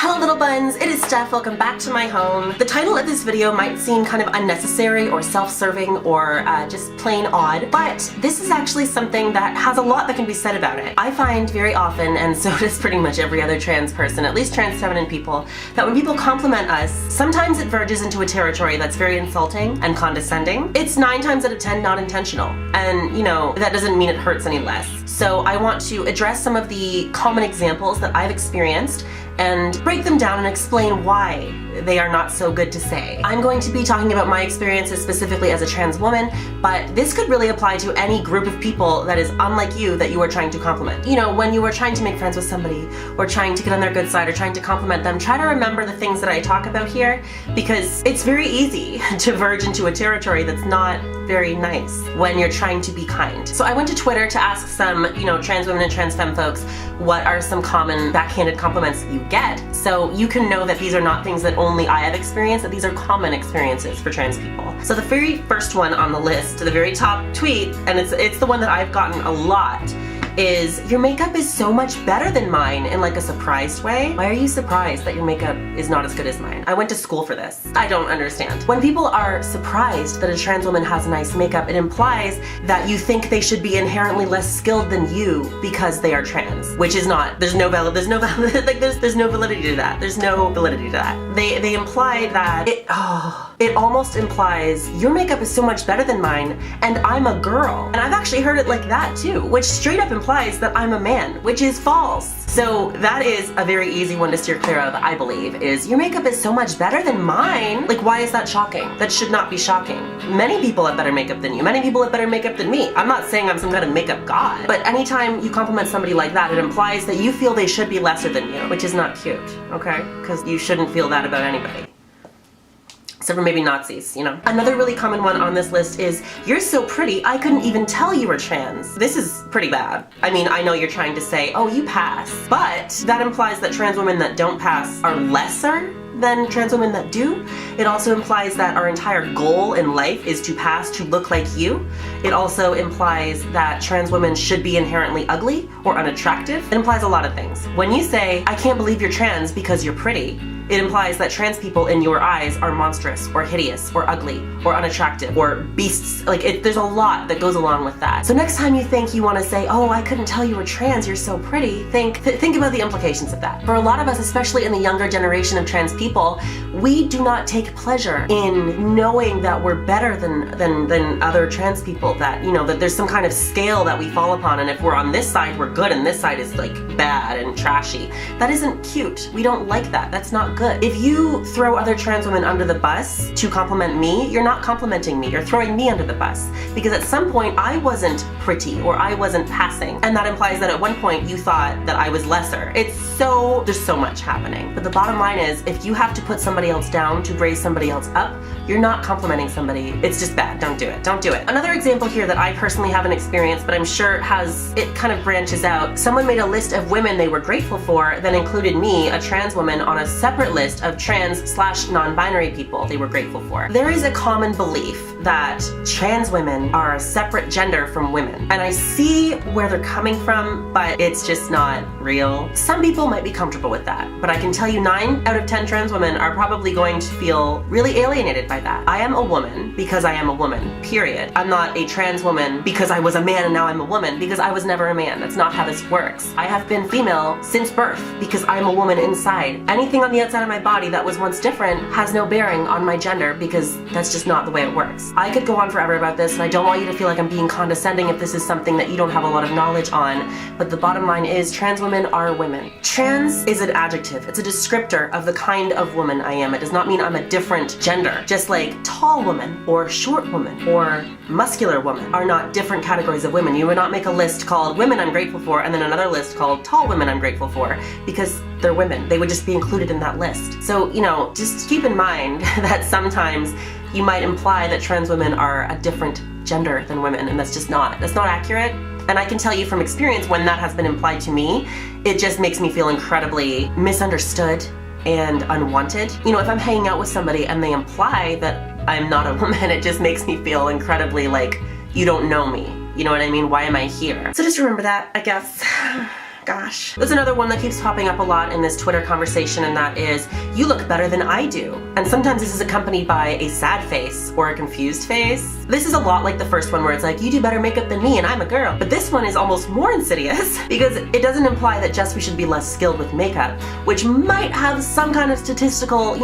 Hello little buns, it is Steph. Welcome back to my home. The title of this video might seem kind of unnecessary or self-serving or just plain odd, but this is actually something that has a lot that can be said about it. I find very often, and so does pretty much every other trans person, at least trans feminine people, that when people compliment us, sometimes it verges into a territory that's very insulting and condescending. It's 9 times out of 10 not intentional, and you know, that doesn't mean it hurts any less. So I want to address some of the common examples that I've experienced and break them down and explain why they are not so good to say. I'm going to be talking about my experiences specifically as a trans woman, but this could really apply to any group of people that is unlike you that you are trying to compliment. You know, when you are trying to make friends with somebody or trying to get on their good side or trying to compliment them, try to remember the things that I talk about here, because it's very easy to verge into a territory that's not very nice when you're trying to be kind. So I went to Twitter to ask some, trans women and trans femme folks, what are some common backhanded compliments you get, so you can know that these are not things that only I have experienced, that these are common experiences for trans people. So the very first one on the list, the very top tweet, and it's the one that I've gotten a lot, is, your makeup is so much better than mine, in like a surprised way. Why are you surprised that your makeup is not as good as mine? I went to school for this. I don't understand. When people are surprised that a trans woman has nice makeup, it implies that you think they should be inherently less skilled than you because they are trans, which is not. There's no validity to that. There's no validity to that. They imply that it almost implies your makeup is so much better than mine and I'm a girl. And I've actually heard it like that too, which straight up implies that I'm a man, which is false. So that is a very easy one to steer clear of, I believe, is your makeup is so much better than mine. Like, why is that shocking? That should not be shocking. Many people have better makeup than you. Many people have better makeup than me. I'm not saying I'm some kind of makeup god, but anytime you compliment somebody like that, it implies that you feel they should be lesser than you, which is not cute, okay? Because you shouldn't feel that about anybody. Except for maybe Nazis, you know. Another really common one on this list is, you're so pretty, I couldn't even tell you were trans. This is pretty bad. I mean, I know you're trying to say, oh, you pass, but that implies that trans women that don't pass are lesser than trans women that do. It also implies that our entire goal in life is to pass to look like you. It also implies that trans women should be inherently ugly or unattractive. It implies a lot of things. When you say, I can't believe you're trans because you're pretty, it implies that trans people in your eyes are monstrous or hideous or ugly or unattractive or beasts. Like, there's a lot that goes along with that. So next time you think you want to say, oh, I couldn't tell you were trans, you're so pretty, think about the implications of that. For a lot of us, especially in the younger generation of trans people, we do not take pleasure in knowing that we're better than other trans people, that, that there's some kind of scale that we fall upon, and if we're on this side, we're good, and this side is like bad and trashy. That isn't cute. We don't like that. That's not good. If you throw other trans women under the bus to compliment me, you're not complimenting me, you're throwing me under the bus. Because at some point I wasn't pretty or I wasn't passing, and that implies that at one point you thought that I was lesser. There's so much happening. But the bottom line is, if you have to put somebody else down to raise somebody else up, you're not complimenting somebody. It's just bad. Don't do it. Don't do it. Another example here that I personally haven't experienced, but I'm sure it kind of branches out. Someone made a list of women they were grateful for, then included me, a trans woman, on a separate list of trans/non-binary people they were grateful for. There is a common belief that trans women are a separate gender from women, and I see where they're coming from, but it's just not real. Some people might be comfortable with that, but I can tell you 9 out of 10 trans women are probably going to feel really alienated by that. I am a woman because I am a woman, period. I'm not a trans woman because I was a man and now I'm a woman, because I was never a man. That's not how this works. I have been female since birth because I'm a woman inside. Anything on the outside of my body that was once different has no bearing on my gender, because that's just not the way it works. I could go on forever about this, and I don't want you to feel like I'm being condescending if this is something that you don't have a lot of knowledge on, but the bottom line is, trans women are women. Trans is an adjective. It's a descriptor of the kind of woman I am. It does not mean I'm a different gender. Just like tall woman or short woman or muscular woman are not different categories of women. You would not make a list called women I'm grateful for and then another list called tall women I'm grateful for, because they're women. They would just be included in that list. So, just keep in mind that sometimes you might imply that trans women are a different gender than women, and that's not accurate. And I can tell you from experience, when that has been implied to me, it just makes me feel incredibly misunderstood and unwanted. If I'm hanging out with somebody and they imply that I'm not a woman, it just makes me feel incredibly like, you don't know me. You know what I mean? Why am I here? So just remember that, I guess. gosh. There's another one that keeps popping up a lot in this Twitter conversation, and that is, you look better than I do. And sometimes this is accompanied by a sad face or a confused face. This is a lot like the first one where it's like, you do better makeup than me and I'm a girl. But this one is almost more insidious because it doesn't imply that just we should be less skilled with makeup, which might have some kind of statistical,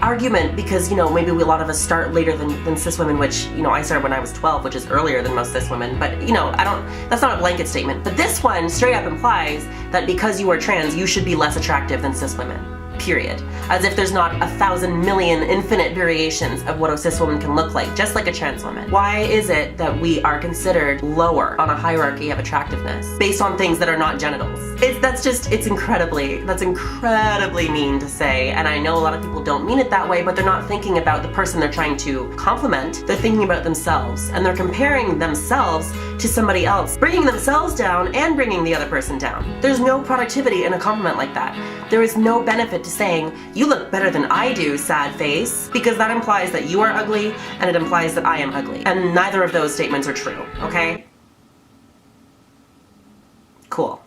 argument because, maybe a lot of us start later than cis women, which, I started when I was 12, which is earlier than most cis women. But, that's not a blanket statement. But this one straight up implies that because you are trans, you should be less attractive than cis women. Period. As if there's not 1,000 million infinite variations of what a cis woman can look like, just like a trans woman. Why is it that we are considered lower on a hierarchy of attractiveness based on things that are not genitals? That's incredibly mean to say, and I know a lot of people don't mean it that way, but they're not thinking about the person they're trying to compliment. They're thinking about themselves, and they're comparing themselves to somebody else, bringing themselves down and bringing the other person down. There's no productivity in a compliment like that. There is no benefit to saying, you look better than I do, sad face, because that implies that you are ugly and it implies that I am ugly. And neither of those statements are true, okay? Cool.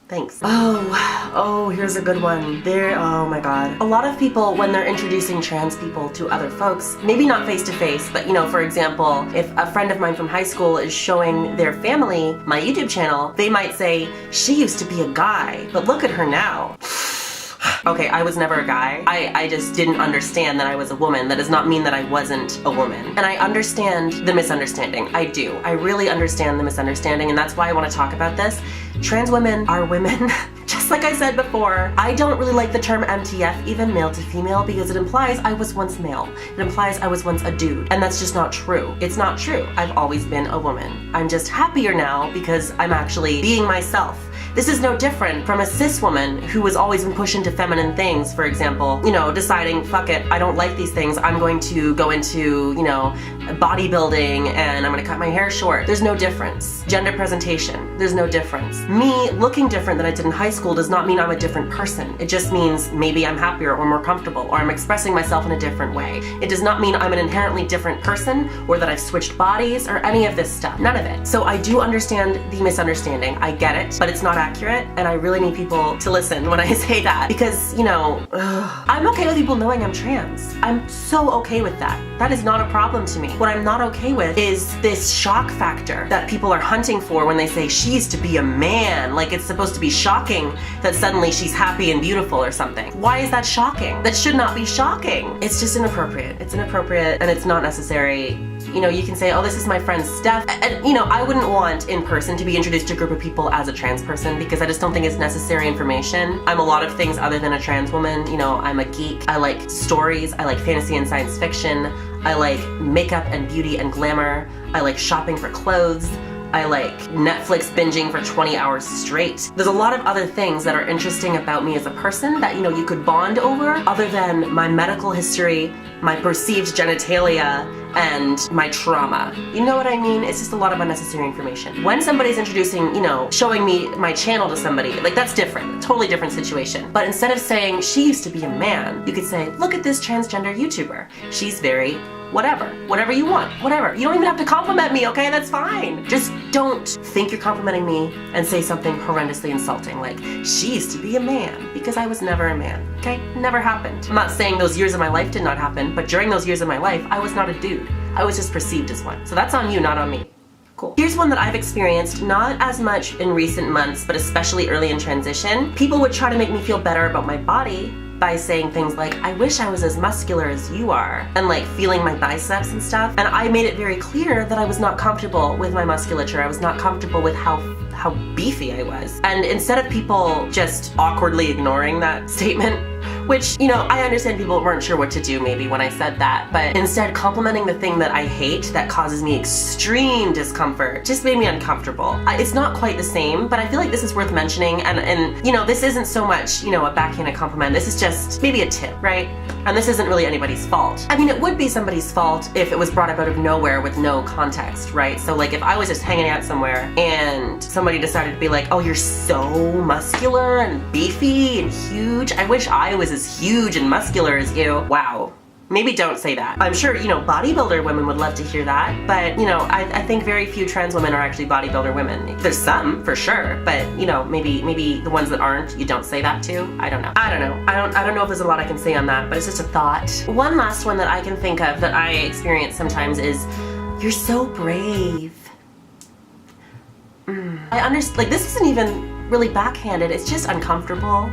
Thanks. Oh, here's a good one. Oh my god. A lot of people, when they're introducing trans people to other folks, maybe not face to face, but for example, if a friend of mine from high school is showing their family my YouTube channel, they might say, she used to be a guy, but look at her now. Okay, I was never a guy. I just didn't understand that I was a woman. That does not mean that I wasn't a woman. And I understand the misunderstanding. I do. I really understand the misunderstanding, and that's why I want to talk about this. Trans women are women. Just like I said before, I don't really like the term MTF, even male to female, because it implies I was once male. It implies I was once a dude, and that's just not true. It's not true. I've always been a woman. I'm just happier now because I'm actually being myself. This is no different from a cis woman who has always been pushed into feminine things, for example, deciding, fuck it, I don't like these things, I'm going to go into, bodybuilding and I'm gonna cut my hair short. There's no difference. Gender presentation, there's no difference. Me looking different than I did in high school does not mean I'm a different person. It just means maybe I'm happier or more comfortable, or I'm expressing myself in a different way. It does not mean I'm an inherently different person or that I've switched bodies or any of this stuff. None of it. So I do understand the misunderstanding. I get it, but it's not accurate, and I really need people to listen when I say that, because, I'm okay with people knowing I'm trans. I'm so okay with that. That is not a problem to me. What I'm not okay with is this shock factor that people are hunting for when they say she used to be a man, like it's supposed to be shocking that suddenly she's happy and beautiful or something. Why is that shocking? That should not be shocking. It's just inappropriate. It's inappropriate and it's not necessary. You can say, oh, this is my friend Stef. And, I wouldn't want in person to be introduced to a group of people as a trans person because I just don't think it's necessary information. I'm a lot of things other than a trans woman. I'm a geek. I like stories. I like fantasy and science fiction. I like makeup and beauty and glamour. I like shopping for clothes. I like Netflix binging for 20 hours straight. There's a lot of other things that are interesting about me as a person that, you could bond over other than my medical history, my perceived genitalia, and my trauma. You know what I mean? It's just a lot of unnecessary information. When somebody's introducing, showing me my channel to somebody, like that's different, totally different situation. But instead of saying, she used to be a man, you could say, look at this transgender YouTuber. She's very whatever you want, whatever. You don't even have to compliment me, okay? That's fine. Just don't think you're complimenting me and say something horrendously insulting like, she used to be a man, because I was never a man, okay? Never happened. I'm not saying those years of my life did not happen, but during those years of my life, I was not a dude. I was just perceived as one. So that's on you, not on me. Cool. Here's one that I've experienced, not as much in recent months, but especially early in transition. People would try to make me feel better about my body by saying things like, I wish I was as muscular as you are, and like feeling my biceps and stuff. And I made it very clear that I was not comfortable with my musculature. I was not comfortable with how beefy I was. And instead of people just awkwardly ignoring that statement, which, I understand people weren't sure what to do maybe when I said that, but instead complimenting the thing that I hate that causes me extreme discomfort just made me uncomfortable. It's not quite the same, but I feel like this is worth mentioning, and this isn't so much, a backhanded compliment. This is just maybe a tip, right? And this isn't really anybody's fault. I mean, it would be somebody's fault if it was brought up out of nowhere with no context, right? So like if I was just hanging out somewhere and somebody decided to be like, oh, you're so muscular and beefy and huge. I wish I was as huge and muscular as you. Wow. Maybe don't say that. I'm sure, you know, bodybuilder women would love to hear that, but, you know, I think very few trans women are actually bodybuilder women. There's some, for sure, but, you know, maybe the ones that aren't, you don't say that to. I don't know. I don't know if there's a lot I can say on that, but it's just a thought. One last one that I can think of that I experience sometimes is, "You're so brave." I understand, like, this isn't even really backhanded, it's just uncomfortable.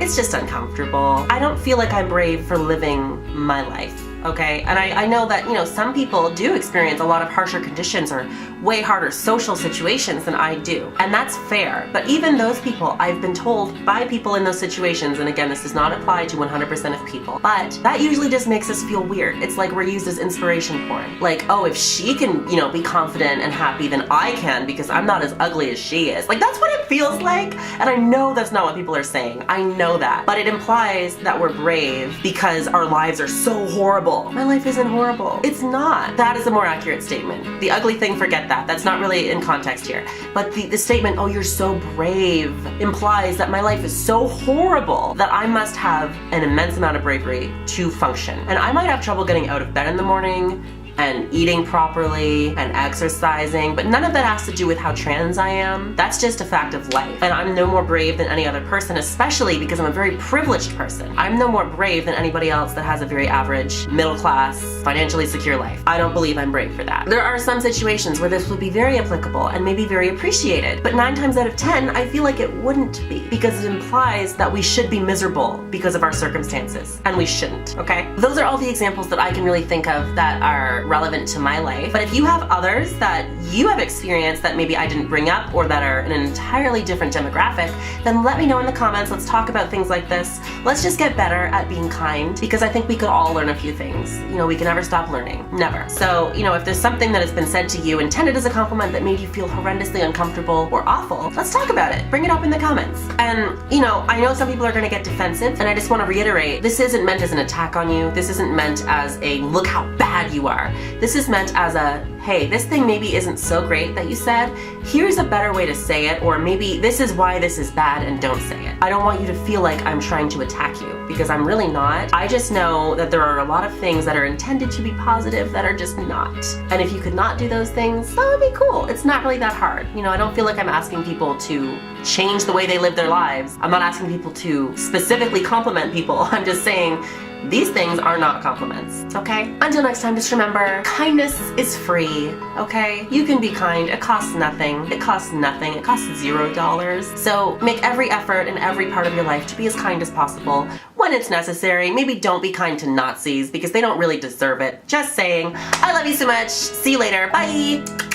It's just uncomfortable. I don't feel like I'm brave for living my life, okay? And I know that, you know, some people do experience a lot of harsher conditions or way harder social situations than I do. And that's fair. But even those people, I've been told by people in those situations, and again, this does not apply to 100% of people, but that usually just makes us feel weird. It's like we're used as inspiration porn. Like, oh, if she can, you know, be confident and happy, then I can because I'm not as ugly as she is. Like, that's what it feels like. And I know that's not what people are saying. I know that. But it implies that we're brave because our lives are so horrible. My life isn't horrible. It's not. That is a more accurate statement. The ugly thing, forget that. That's not really in context here. But the statement, "Oh, you're so brave," implies that my life is so horrible that I must have an immense amount of bravery to function. And I might have trouble getting out of bed in the morning, and eating properly, and exercising, but none of that has to do with how trans I am. That's just a fact of life. And I'm no more brave than any other person, especially because I'm a very privileged person. I'm no more brave than anybody else that has a very average, middle class, financially secure life. I don't believe I'm brave for that. There are some situations where this would be very applicable and maybe very appreciated, but 9 times out of 10, I feel like it wouldn't be, because it implies that we should be miserable because of our circumstances, and we shouldn't, okay? Those are all the examples that I can really think of that are relevant to my life. But if you have others that you have experienced that maybe I didn't bring up or that are in an entirely different demographic, then let me know in the comments. Let's talk about things like this. Let's just get better at being kind, because I think we could all learn a few things. You know, we can never stop learning. Never. So, you know, if there's something that has been said to you intended as a compliment that made you feel horrendously uncomfortable or awful, let's talk about it. Bring it up in the comments. And, you know, I know some people are gonna get defensive, and I just want to reiterate, this isn't meant as an attack on you. This isn't meant as a look how bad you are. This is meant as a, hey, this thing maybe isn't so great that you said. Here's a better way to say it, or maybe this is why this is bad and don't say it. I don't want you to feel like I'm trying to attack you, because I'm really not. I just know that there are a lot of things that are intended to be positive that are just not. And if you could not do those things, that would be cool. It's not really that hard. You know, I don't feel like I'm asking people to change the way they live their lives. I'm not asking people to specifically compliment people. I'm just saying, these things are not compliments, okay? Until next time, just remember, kindness is free, okay? You can be kind, it costs nothing. It costs nothing, it costs $0. So make every effort in every part of your life to be as kind as possible when it's necessary. Maybe don't be kind to Nazis because they don't really deserve it. Just saying. I love you so much. See you later. Bye.